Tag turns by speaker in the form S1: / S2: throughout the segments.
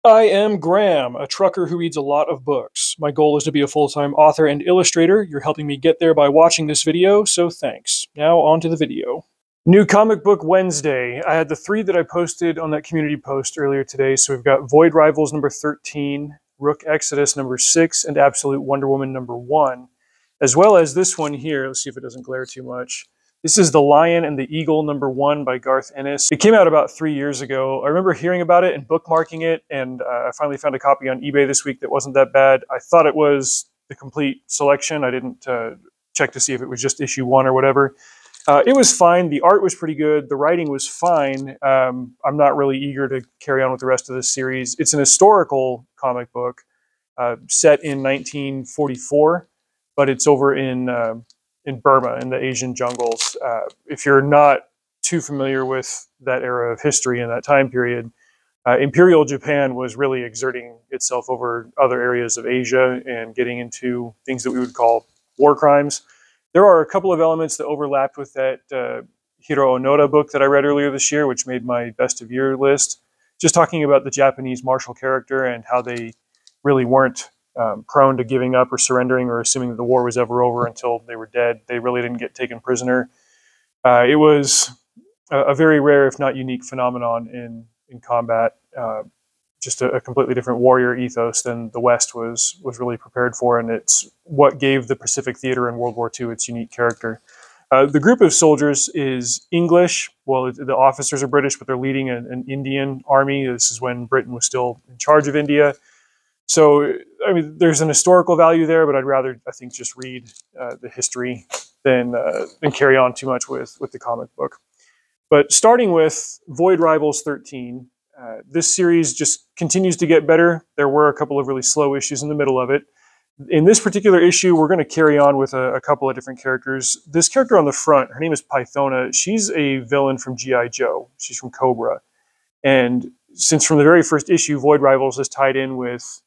S1: I am Graham, a trucker who reads a lot of books. My goal is to be a full-time author and illustrator. You're helping me get there by watching this video, so thanks. Now on to the video. New Comic Book Wednesday. I had the three that I posted on that community post earlier today. So we've got Void Rivals number 13, Rook Exodus number 6, and Absolute Wonder Woman number 1. As well as this one here. Let's see if it doesn't glare too much. This is The Lion and the Eagle number 1 by Garth Ennis. It came out about 3 years ago. I remember hearing about it and bookmarking it, and I finally found a copy on eBay this week that wasn't that bad. I thought it was the complete selection. I didn't check to see if it was just issue 1 or whatever. It was fine. The art was pretty good. The writing was fine. I'm not really eager to carry on with the rest of this series. It's an historical comic book set in 1944, but it's over in Burma, in the Asian jungles. If you're not too familiar with that era of history and that time period, Imperial Japan was really exerting itself over other areas of Asia and getting into things that we would call war crimes. There are a couple of elements that overlapped with that Hiro Onoda book that I read earlier this year, which made my best of year list, just talking about the Japanese martial character and how they really weren't prone to giving up or surrendering or assuming that the war was ever over until they were dead. They really didn't get taken prisoner. It was a very rare, if not unique, phenomenon in combat. Just a completely different warrior ethos than the West was really prepared for, and it's what gave the Pacific Theater in World War II its unique character. The group of soldiers is English. Well, the officers are British, but they're leading an Indian army. This is when Britain was still in charge of India. So, I mean, there's an historical value there, but I'd rather, I think, just read the history than carry on too much with the comic book. But starting with Void Rivals 13, this series just continues to get better. There were a couple of really slow issues in the middle of it. In this particular issue, we're going to carry on with a couple of different characters. This character on the front, her name is Pythona. She's a villain from G.I. Joe. She's from Cobra. And since from the very first issue, Void Rivals is tied in with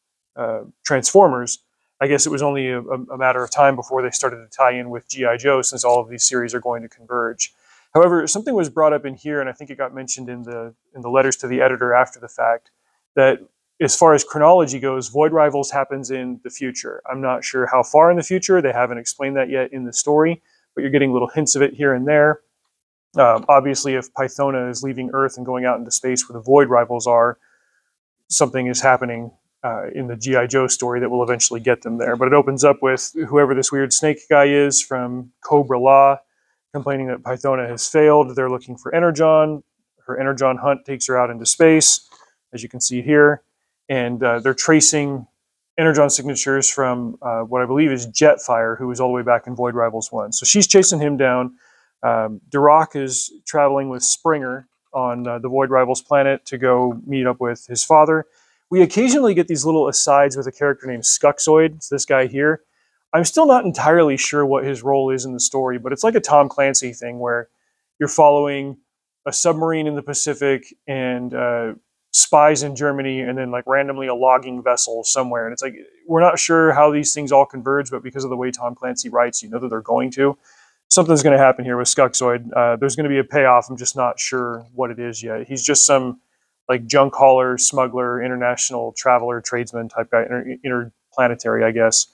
S1: Transformers, I guess it was only a matter of time before they started to tie in with G.I. Joe, since all of these series are going to converge. However, something was brought up in here, and I think it got mentioned in the letters to the editor after the fact, that as far as chronology goes, Void Rivals happens in the future. I'm not sure how far in the future. They haven't explained that yet in the story, but you're getting little hints of it here and there. Obviously, if Pythona is leaving Earth and going out into space where the Void Rivals are, something is happening in the G.I. Joe story that will eventually get them there. But it opens up with whoever this weird snake guy is from Cobra Law complaining that Pythona has failed. They're looking for Energon. Her Energon hunt takes her out into space, as you can see here. And they're tracing Energon signatures from what I believe is Jetfire, who was all the way back in Void Rivals 1. So she's chasing him down. Duroc is traveling with Springer on the Void Rivals planet to go meet up with his father. We occasionally get these little asides with a character named Skuxoid. It's this guy here. I'm still not entirely sure what his role is in the story, but it's like a Tom Clancy thing where you're following a submarine in the Pacific and spies in Germany, and then like randomly a logging vessel somewhere. And it's like, we're not sure how these things all converge, but because of the way Tom Clancy writes, you know that they're going to. Something's going to happen here with Skuxoid. There's going to be a payoff. I'm just not sure what it is yet. He's just some like junk hauler, smuggler, international traveler, tradesman type guy, interplanetary, I guess.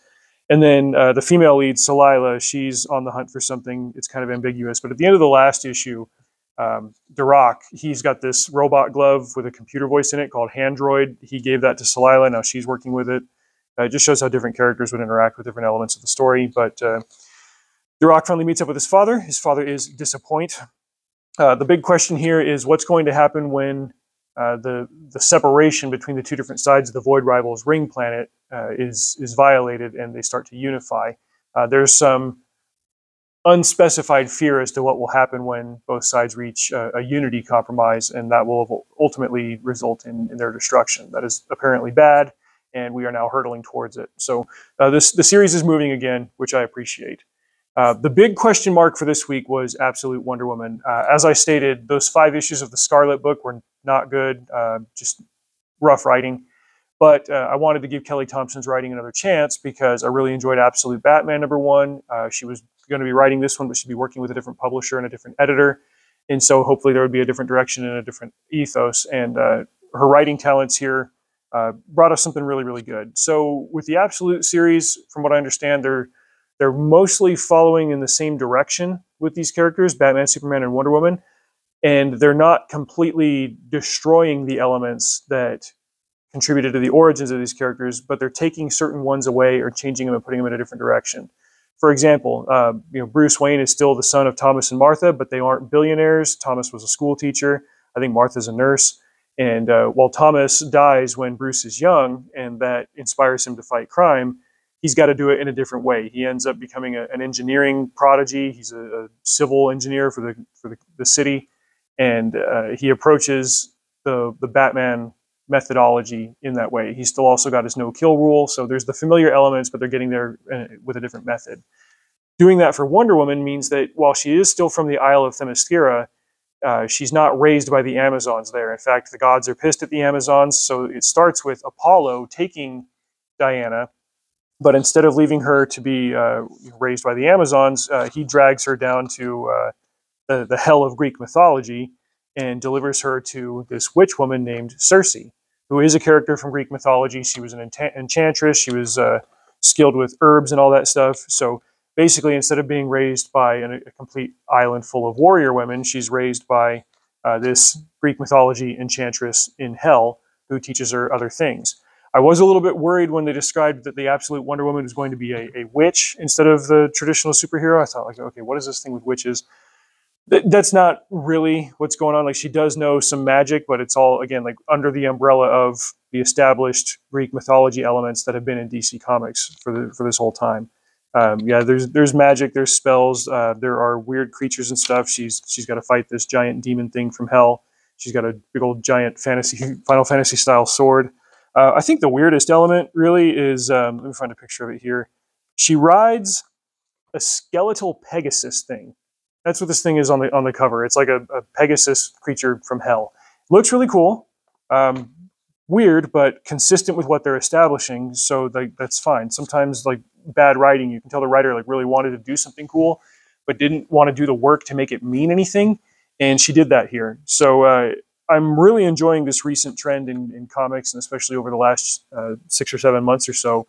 S1: And then the female lead, Salila, she's on the hunt for something. It's kind of ambiguous. But at the end of the last issue, Duroc, he's got this robot glove with a computer voice in it called Handroid. He gave that to Salila. Now she's working with it. It just shows how different characters would interact with different elements of the story. But Duroc finally meets up with his father. His father is disappointed. The big question here is what's going to happen when the separation between the two different sides of the Void Rivals ring planet is violated and they start to unify. There's some unspecified fear as to what will happen when both sides reach a unity compromise, and that will ultimately result in their destruction. That is apparently bad, and we are now hurtling towards it. So the series is moving again, which I appreciate. The big question mark for this week was Absolute Wonder Woman. As I stated, those 5 issues of the Scarlet book were not good, just rough writing. But I wanted to give Kelly Thompson's writing another chance because I really enjoyed Absolute Batman #1. She was going to be writing this one, but she'd be working with a different publisher and a different editor. And so hopefully there would be a different direction and a different ethos. And her writing talents here brought us something really, really good. So with the Absolute series, from what I understand, they're mostly following in the same direction with these characters, Batman, Superman, and Wonder Woman, and they're not completely destroying the elements that contributed to the origins of these characters, but they're taking certain ones away or changing them and putting them in a different direction. For example, Bruce Wayne is still the son of Thomas and Martha, but they aren't billionaires. Thomas was a school teacher. I think Martha's a nurse. And while Thomas dies when Bruce is young, and that inspires him to fight crime, he's got to do it in a different way. He ends up becoming an engineering prodigy. He's a civil engineer for the city, and he approaches the Batman methodology in that way. He's still also got his no-kill rule, so there's the familiar elements, but they're getting there with a different method. Doing that for Wonder Woman means that while she is still from the Isle of Themyscira, she's not raised by the Amazons there. In fact, the gods are pissed at the Amazons, so it starts with Apollo taking Diana, but instead of leaving her to be raised by the Amazons, he drags her down to the hell of Greek mythology and delivers her to this witch woman named Circe, who is a character from Greek mythology. She was an enchantress. She was skilled with herbs and all that stuff. So basically, instead of being raised by a complete island full of warrior women, she's raised by this Greek mythology enchantress in hell who teaches her other things. I was a little bit worried when they described that the Absolute Wonder Woman was going to be a witch instead of the traditional superhero. I thought, like, okay, what is this thing with witches? That's not really what's going on. Like, she does know some magic, but it's all, again, like under the umbrella of the established Greek mythology elements that have been in DC Comics for this whole time. Yeah, there's magic, there's spells, there are weird creatures and stuff. She's got to fight this giant demon thing from hell. She's got a big old giant Final Fantasy style sword. I think the weirdest element really is, let me find a picture of it here. She rides a skeletal Pegasus thing. That's what this thing is on the cover. It's like a Pegasus creature from hell. Looks really cool. Weird, but consistent with what they're establishing, so that's fine. Sometimes, like, bad writing, you can tell the writer like really wanted to do something cool, but didn't want to do the work to make it mean anything, and she did that here. So I'm really enjoying this recent trend in comics, and especially over the last 6 or 7 months or so,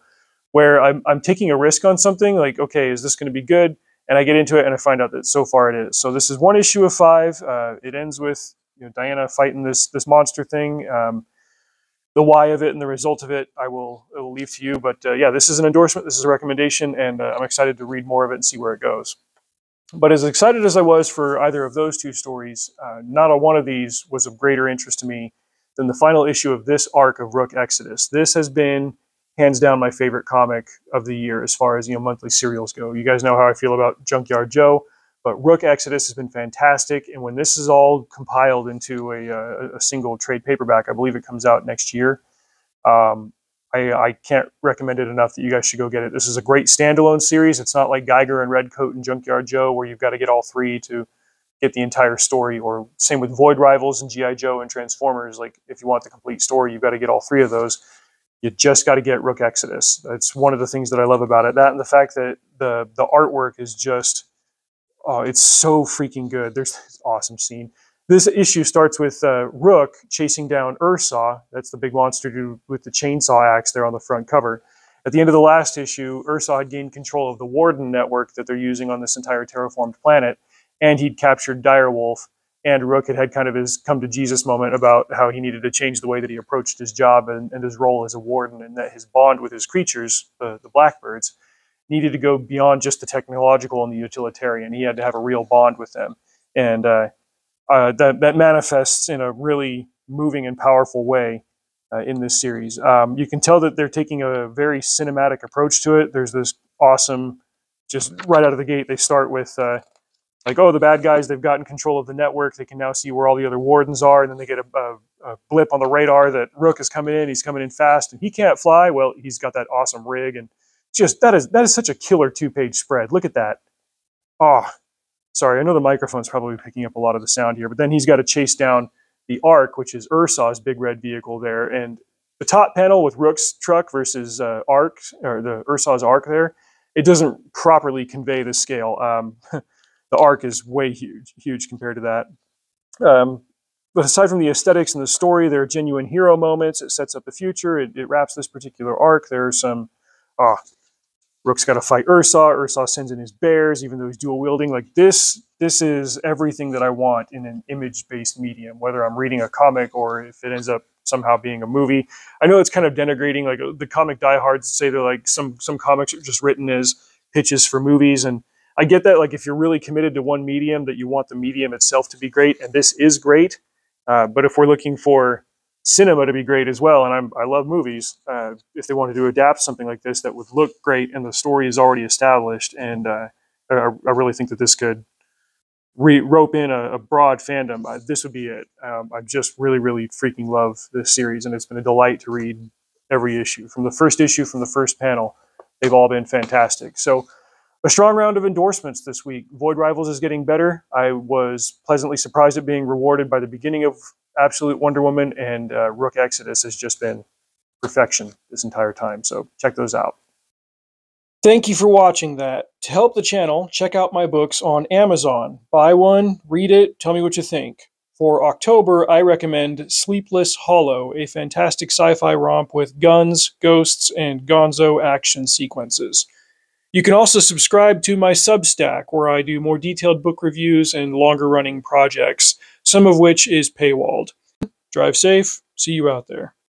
S1: where I'm taking a risk on something, like, okay, is this going to be good? And I get into it and I find out that so far it is. So this is one issue of 5. It ends with Diana fighting this monster thing. The why of it and the result of it, I will leave to you. But yeah, this is an endorsement. This is a recommendation, and I'm excited to read more of it and see where it goes. But as excited as I was for either of those two stories, not a one of these was of greater interest to me than the final issue of this arc of Rook Exodus. This has been hands down my favorite comic of the year as far as monthly serials go. You guys know how I feel about Junkyard Joe, but Rook Exodus has been fantastic. And when this is all compiled into a single trade paperback, I believe it comes out next year. I can't recommend it enough that you guys should go get it. This is a great standalone series. It's not like Geiger and Redcoat and Junkyard Joe where you've got to get all 3 to get the entire story, or same with Void Rivals and G.I. Joe and Transformers. Like, if you want the complete story, you've got to get all 3 of those. You just got to get Rook Exodus. That's one of the things that I love about it. That and the fact that the artwork is just, oh, it's so freaking good. There's this awesome scene. This issue starts with Rook chasing down Ursa. That's the big monster with the chainsaw axe there on the front cover. At the end of the last issue, Ursa had gained control of the Warden network that they're using on this entire terraformed planet, and he'd captured Direwolf. And Rook had kind of his come-to-Jesus moment about how he needed to change the way that he approached his job and his role as a warden, and that his bond with his creatures, the Blackbirds, needed to go beyond just the technological and the utilitarian. He had to have a real bond with them. And that manifests in a really moving and powerful way in this series. You can tell that they're taking a very cinematic approach to it. There's this awesome, just right out of the gate, they start with... like, oh, the bad guys, they've gotten control of the network. They can now see where all the other wardens are. And then they get a blip on the radar that Rook is coming in. He's coming in fast, and he can't fly. Well, he's got that awesome rig. And just, that is such a killer 2-page spread. Look at that. Oh, sorry. I know the microphone's probably picking up a lot of the sound here. But then he's got to chase down the Ark, which is Ursa's big red vehicle there. And the top panel with Rook's truck versus Ark, or the Ursa's Ark there, it doesn't properly convey the scale. The Ark is way huge compared to that. But aside from the aesthetics and the story, there are genuine hero moments. It sets up the future. It wraps this particular arc. There are some, Rook's got to fight Ursa. Ursa sends in his bears, even though he's dual wielding. Like this is everything that I want in an image-based medium, whether I'm reading a comic or if it ends up somehow being a movie. I know it's kind of denigrating, like the comic diehards say they're like some comics are just written as pitches for movies, and I get that. Like if you're really committed to one medium, that you want the medium itself to be great, and this is great. But if we're looking for cinema to be great as well, and I love movies, if they wanted to adapt something like this that would look great and the story is already established, and I really think that this could rope in a broad fandom, this would be it. I just really, really freaking love this series, and it's been a delight to read every issue. From the first issue, from the first panel, they've all been fantastic. So a strong round of endorsements this week. Void Rivals is getting better. I was pleasantly surprised at being rewarded by the beginning of Absolute Wonder Woman, and Rook Exodus has just been perfection this entire time. So check those out. Thank you for watching that. To help the channel, check out my books on Amazon. Buy one, read it, tell me what you think. For October, I recommend Sleepless Hollow, a fantastic sci-fi romp with guns, ghosts, and gonzo action sequences. You can also subscribe to my Substack, where I do more detailed book reviews and longer-running projects, some of which is paywalled. Drive safe. See you out there.